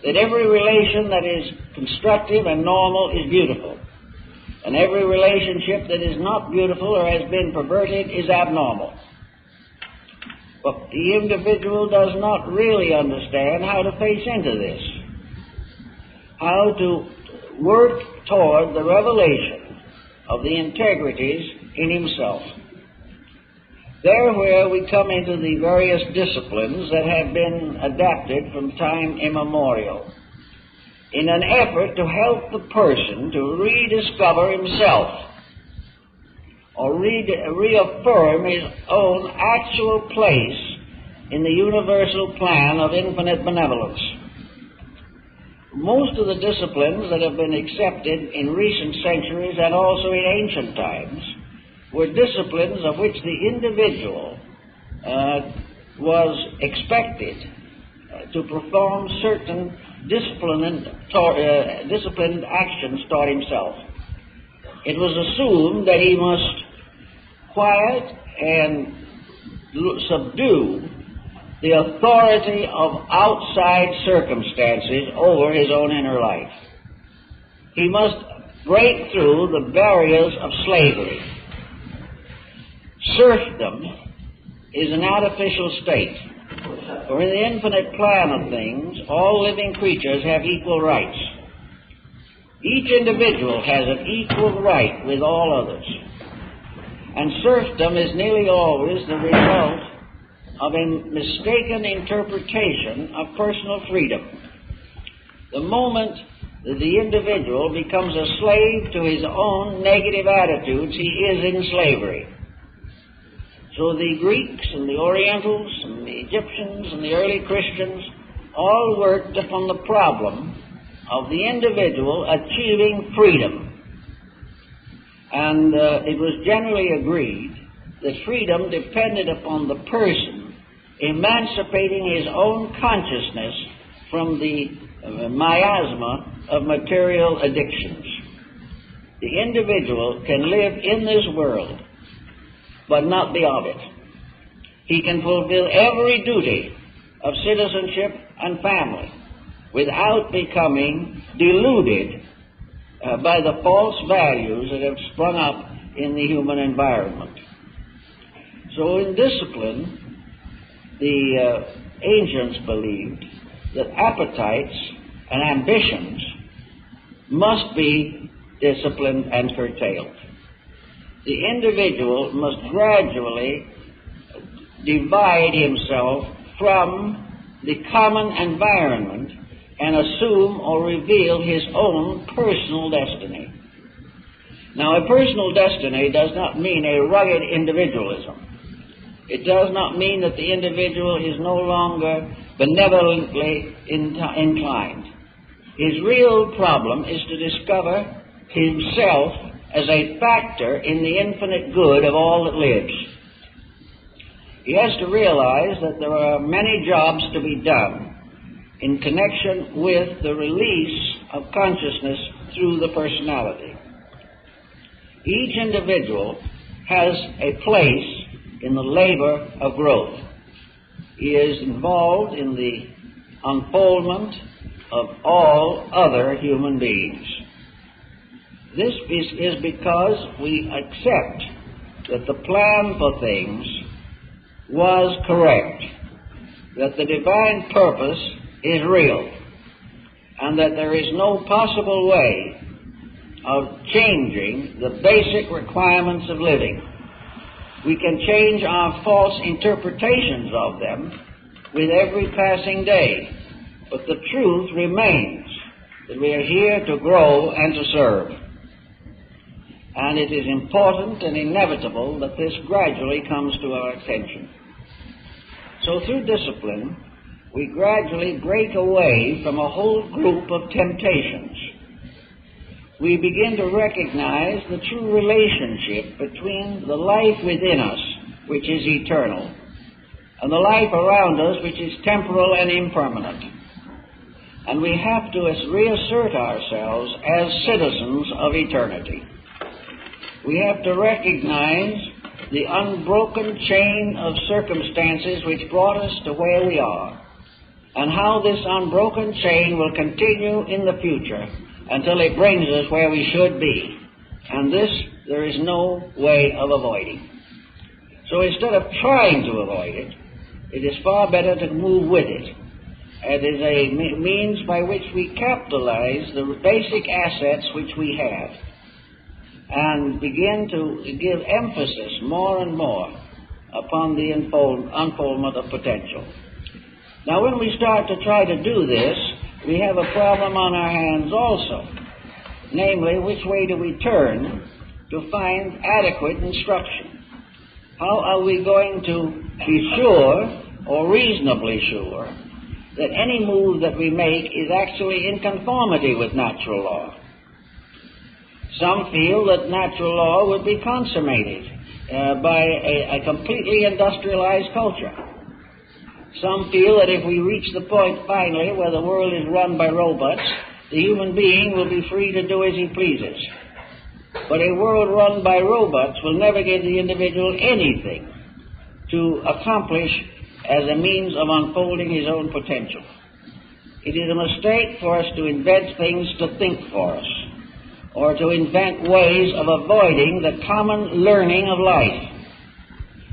that every relation that is constructive and normal is beautiful, and every relationship that is not beautiful or has been perverted is abnormal. But the individual does not really understand how to face into this, how to work toward the revelation of the integrities in himself. There where we come into the various disciplines that have been adapted from time immemorial, in an effort to help the person to rediscover himself, or reaffirm his own actual place in the universal plan of infinite benevolence. Most of the disciplines that have been accepted in recent centuries and also in ancient times were disciplines of which the individual was expected to perform certain disciplined actions toward himself. It was assumed that he must quiet and subdue the authority of outside circumstances over his own inner life. He must break through the barriers of slavery. Serfdom is an artificial state, for in the infinite plan of things, all living creatures have equal rights. Each individual has an equal right with all others. And serfdom is nearly always the result of a mistaken interpretation of personal freedom. The moment that the individual becomes a slave to his own negative attitudes, he is in slavery. So the Greeks and the Orientals and the Egyptians and the early Christians all worked upon the problem of the individual achieving freedom. And it was generally agreed that freedom depended upon the person emancipating his own consciousness from the miasma of material addictions. The individual can live in this world, but not be of it. He can fulfill every duty of citizenship and family without becoming deluded by the false values that have sprung up in the human environment. So in discipline, the ancients believed that appetites and ambitions must be disciplined and curtailed. The individual must gradually divide himself from the common environment and assume or reveal his own personal destiny. Now, a personal destiny does not mean a rugged individualism. It does not mean that the individual is no longer benevolently inclined. His real problem is to discover himself as a factor in the infinite good of all that lives. He has to realize that there are many jobs to be done in connection with the release of consciousness through the personality. Each individual has a place in the labor of growth. He is involved in the unfoldment of all other human beings. This is because we accept that the plan for things was correct, that the divine purpose is real, and that there is no possible way of changing the basic requirements of living. We can change our false interpretations of them with every passing day, but the truth remains that we are here to grow and to serve. And it is important and inevitable that this gradually comes to our attention. So through discipline, we gradually break away from a whole group of temptations. We begin to recognize the true relationship between the life within us, which is eternal, and the life around us, which is temporal and impermanent. And we have to reassert ourselves as citizens of eternity. We have to recognize the unbroken chain of circumstances which brought us to where we are, and how this unbroken chain will continue in the future until it brings us where we should be. And this there is no way of avoiding. So instead of trying to avoid it, it is far better to move with it. It is a means by which we capitalize the basic assets which we have and begin to give emphasis more and more upon the unfoldment of potential. Now, when we start to try to do this, we have a problem on our hands also. Namely, which way do we turn to find adequate instruction? How are we going to be sure, or reasonably sure, that any move that we make is actually in conformity with natural law? Some feel that natural law would be consummated by a completely industrialized culture. Some feel that if we reach the point finally where the world is run by robots, the human being will be free to do as he pleases. But a world run by robots will never give the individual anything to accomplish as a means of unfolding his own potential. It is a mistake for us to invent things to think for us, or to invent ways of avoiding the common learning of life.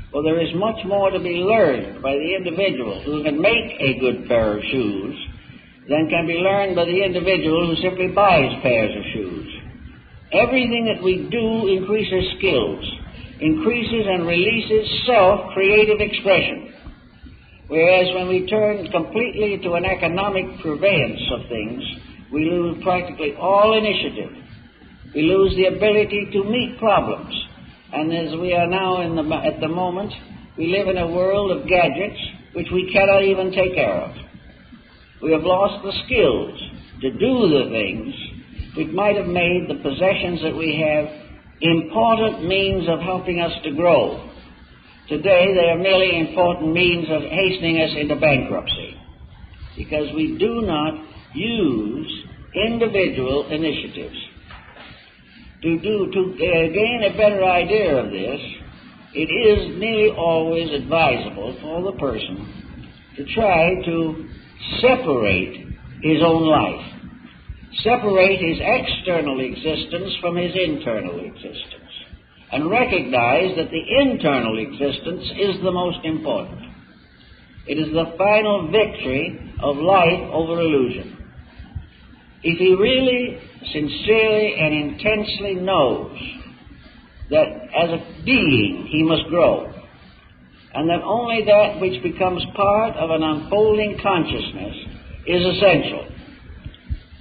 For there is much more to be learned by the individual who can make a good pair of shoes than can be learned by the individual who simply buys pairs of shoes. Everything that we do increases skills, increases and releases self-creative expression. Whereas when we turn completely to an economic purveyance of things, we lose practically all initiative. We lose the ability to meet problems. And as we are now at the moment, we live in a world of gadgets which we cannot even take care of. We have lost the skills to do the things which might have made the possessions that we have important means of helping us to grow. Today they are merely important means of hastening us into bankruptcy, because we do not use individual initiatives. To gain a better idea of this, it is nearly always advisable for the person to try to separate his own life, separate his external existence from his internal existence, and recognize that the internal existence is the most important. It is the final victory of life over illusion. If he really, sincerely, and intensely knows that as a being he must grow, and that only that which becomes part of an unfolding consciousness is essential,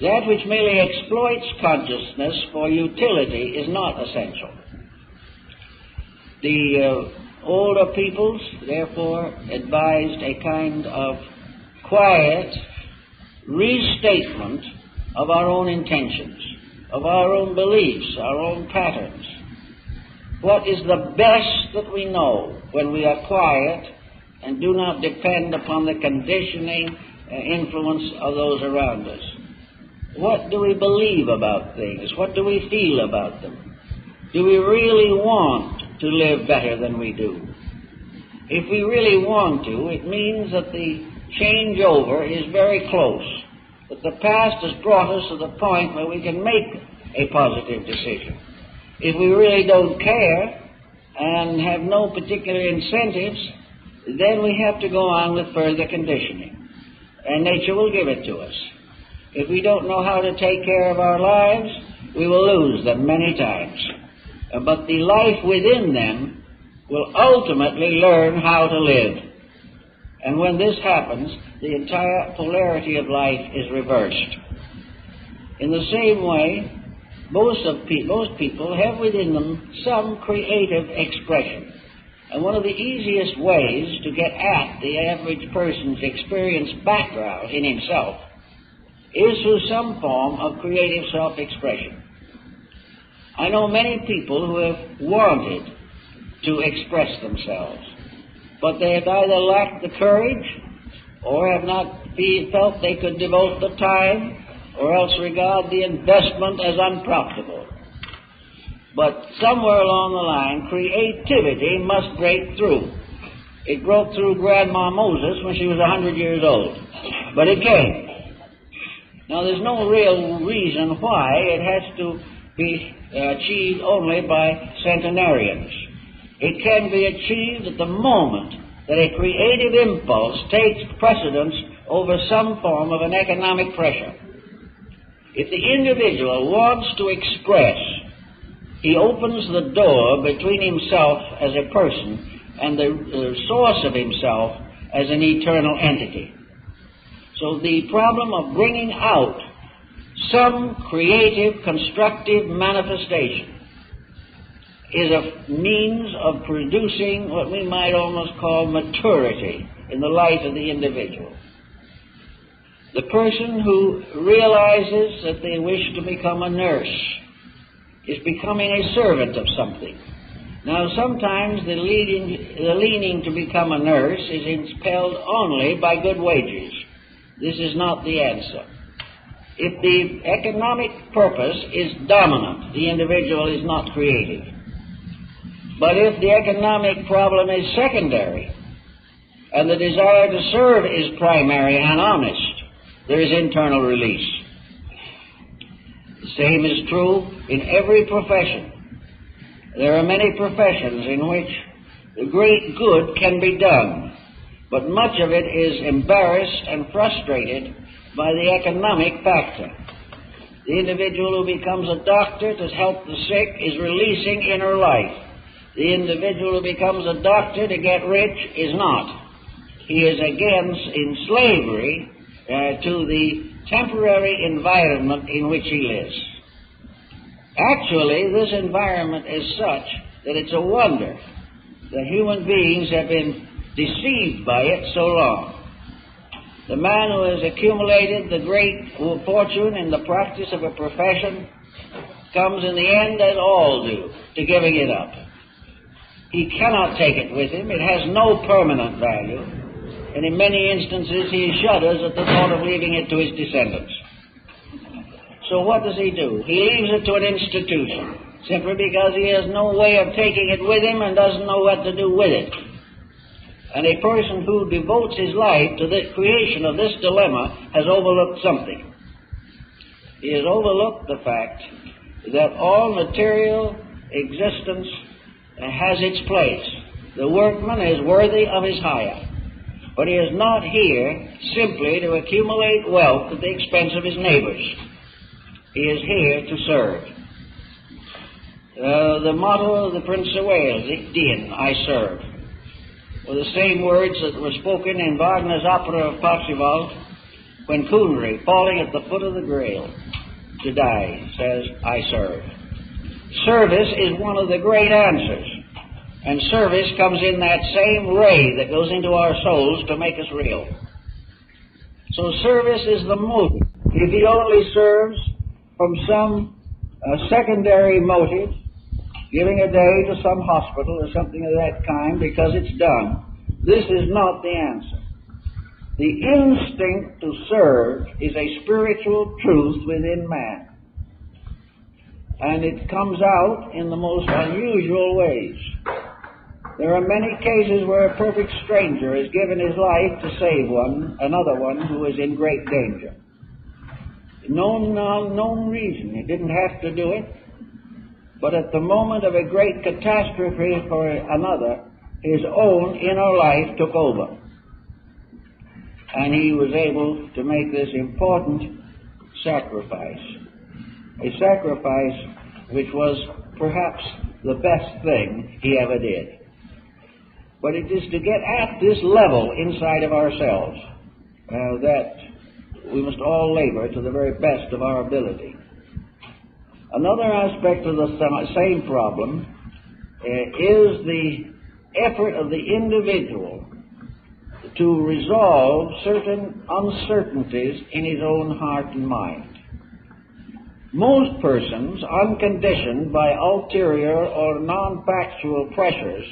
that which merely exploits consciousness for utility is not essential. The older peoples, therefore, advised a kind of quiet restatement of our own intentions, of our own beliefs, our own patterns. What is the best that we know when we are quiet and do not depend upon the conditioning influence of those around us? What do we believe about things? What do we feel about them? Do we really want to live better than we do? If we really want to, it means that the changeover is very close, that the past has brought us to the point where we can make a positive decision. If we really don't care and have no particular incentives, then we have to go on with further conditioning, and nature will give it to us. If we don't know how to take care of our lives, we will lose them many times. But the life within them will ultimately learn how to live. And when this happens, the entire polarity of life is reversed. In the same way, most people have within them some creative expression. And one of the easiest ways to get at the average person's experience background in himself is through some form of creative self-expression. I know many people who have wanted to express themselves, but they have either lacked the courage or have not felt they could devote the time, or else regard the investment as unprofitable. But somewhere along the line, creativity must break through. It broke through Grandma Moses when she was 100 years old. But it came. Now, there's no real reason why it has to be achieved only by centenarians. It can be achieved at the moment that a creative impulse takes precedence over some form of an economic pressure. If the individual wants to express, he opens the door between himself as a person and the source of himself as an eternal entity. So the problem of bringing out some creative, constructive manifestation is a means of producing what we might almost call maturity in the life of the individual. The person who realizes that they wish to become a nurse is becoming a servant of something. Now, sometimes the leaning to become a nurse is impelled only by good wages. This is not the answer. If the economic purpose is dominant, the individual is not creative. But if the economic problem is secondary, and the desire to serve is primary and honest, there is internal release. The same is true in every profession. There are many professions in which the great good can be done, but much of it is embarrassed and frustrated by the economic factor. The individual who becomes a doctor to help the sick is releasing inner life. The individual who becomes a doctor to get rich is not. He is again in slavery to the temporary environment in which he lives. Actually, this environment is such that it's a wonder that human beings have been deceived by it so long. The man who has accumulated the great fortune in the practice of a profession comes in the end, as all do, to giving it up. He cannot take it with him. It has no permanent value. And in many instances, he shudders at the thought of leaving it to his descendants. So what does he do? He leaves it to an institution, simply because he has no way of taking it with him and doesn't know what to do with it. And a person who devotes his life to the creation of this dilemma has overlooked something. He has overlooked the fact that all material existence has its place. The workman is worthy of his hire. But he is not here simply to accumulate wealth at the expense of his neighbors. He is here to serve. The motto of the Prince of Wales, Ich dien, I serve, were the same words that were spoken in Wagner's opera of Parzival when Coonry, falling at the foot of the Grail to die, says, I serve. Service is one of the great answers. And service comes in that same ray that goes into our souls to make us real. So service is the motive. If he only serves from some secondary motive, giving a day to some hospital or something of that kind because it's done, this is not the answer. The instinct to serve is a spiritual truth within man. And it comes out in the most unusual ways. There are many cases where a perfect stranger has given his life to save another one who is in great danger. No known reason. He didn't have to do it. But at the moment of a great catastrophe for another, his own inner life took over. And he was able to make this important sacrifice. A sacrifice which was perhaps the best thing he ever did. But it is to get at this level inside of ourselves that we must all labor to the very best of our ability. Another aspect of the same problem is the effort of the individual to resolve certain uncertainties in his own heart and mind. Most persons, unconditioned by ulterior or non-factual pressures,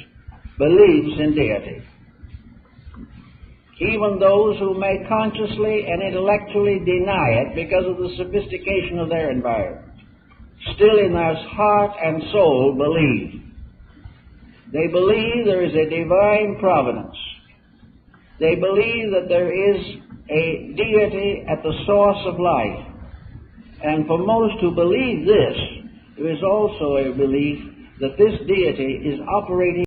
believes in deity. Even those who may consciously and intellectually deny it because of the sophistication of their environment, still in their heart and soul believe. They believe there is a divine providence They believe that there is a deity at the source of life. And for most who believe this, there is also a belief that this deity is operating